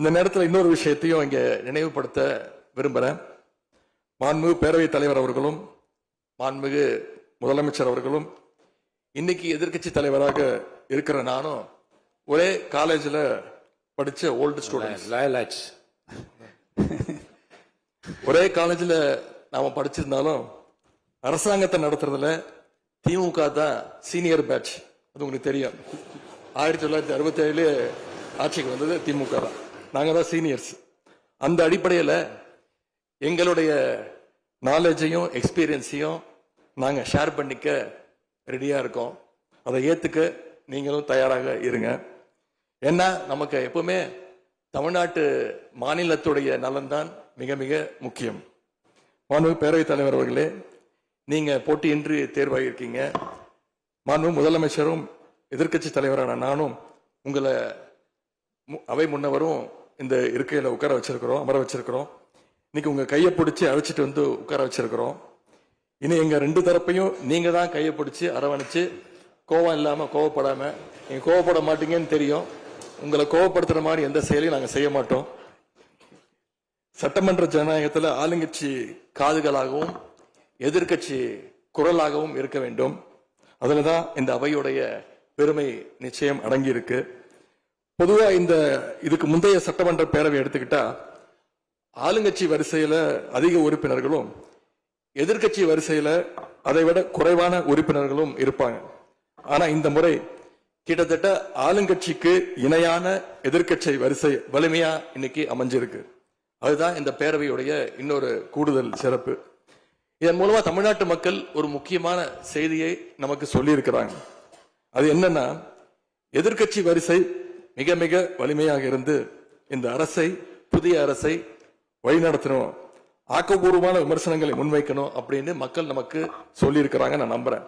இந்த நேரத்தில் இன்னொரு விஷயத்தையும் இங்க நினைவுபடுத்த விரும்புகிறேன். மாண்புமிகு பேரவைத் தலைவர் அவர்களும் மாண்புமிகு முதலமைச்சர் அவர்களும் இன்னைக்கு எதிர்க்கட்சி தலைவராக இருக்கிற நானும் ஒரே காலேஜில் படிச்ச ஓல்டு ஸ்டூடெண்ட். ஒரே காலேஜில் நாம படிச்சிருந்தாலும் அரசாங்கத்தை நடத்துறதுல திமுக தான் சீனியர் பேட்ச். அது உங்களுக்கு தெரியும். 1967 ஆட்சிக்கு வந்தது திமுக தான். நாங்க தான் சீனியர்ஸ். அந்த அடிப்படையில் எங்களுடைய நாலேஜையும் எக்ஸ்பீரியன்ஸையும் நாங்க ஷேர் பண்ணிக்க ரெடியா இருக்கோம். அதை ஏத்துக்க நீங்களும் தயாராக இருங்க. ஏன்னா நமக்கு எப்பவுமே தமிழ்நாட்டு மாநிலத்துடைய நலன்தான் மிக மிக முக்கியம். மாண்புமிகு பேரவைத் தலைவர் அவர்களே, நீங்க போட்டியின்றி தேர்வாகியிருக்கீங்க. மாண்புமிகு முதலமைச்சரும் எதிர்க்கட்சி தலைவரான நானும் உங்களை அவை முன்னவரும் இந்த இருக்கையில உட்கார வச்சிருக்கிறோம், அமர வச்சிருக்கிறோம். இன்னைக்கு உங்க கையை பிடிச்சி அழைச்சிட்டு வந்து உட்கார வச்சிருக்கிறோம். இனி எங்க ரெண்டு தரப்பையும் நீங்க தான் கையை பிடிச்சி அரவணைச்சு கோவம் இல்லாம கோவப்படாம, நீங்க கோவப்பட மாட்டீங்கன்னு தெரியும். உங்களை கோவப்படுத்துற மாதிரி எந்த செயலையும் நாங்க செய்ய மாட்டோம். சட்டமன்ற ஜனநாயகத்தில் ஆளுங்கட்சி காதுகளாகவும் எதிர்கட்சி குரலாகவும் இருக்க வேண்டும். அதுலதான் இந்த அவையுடைய பெருமை நிச்சயம் அடங்கி இருக்கு. பொதுவா இதுக்கு முந்தைய சட்டமன்ற பேரவை எடுத்துக்கிட்டா ஆளுங்கட்சி வரிசையில அதிக உறுப்பினர்களும் எதிர்கட்சி வரிசையில அதை விட குறைவான உறுப்பினர்களும் இருப்பாங்க. ஆனா இந்த முறை கிட்டத்தட்ட ஆளுங்கட்சிக்கு இணையான எதிர்கட்சி வரிசை வலிமையா இன்னைக்கு அமைஞ்சிருக்கு. அதுதான் இந்த பேரவையுடைய இன்னொரு கூடுதல் சிறப்பு. இதன் மூலமா தமிழ்நாட்டு மக்கள் ஒரு முக்கியமான செய்தியை நமக்கு சொல்லி இருக்கிறாங்க. அது என்னன்னா, எதிர்கட்சி வரிசை மிக மிக வலிமையாக இருந்து இந்த அரசை, புதிய அரசை வழிநடத்தணும், ஆக்கப்பூர்வமான விமர்சனங்களை முன்வைக்கணும் அப்படின்னு மக்கள் நமக்கு சொல்லி இருக்கிறாங்க. நான் நம்புறேன்.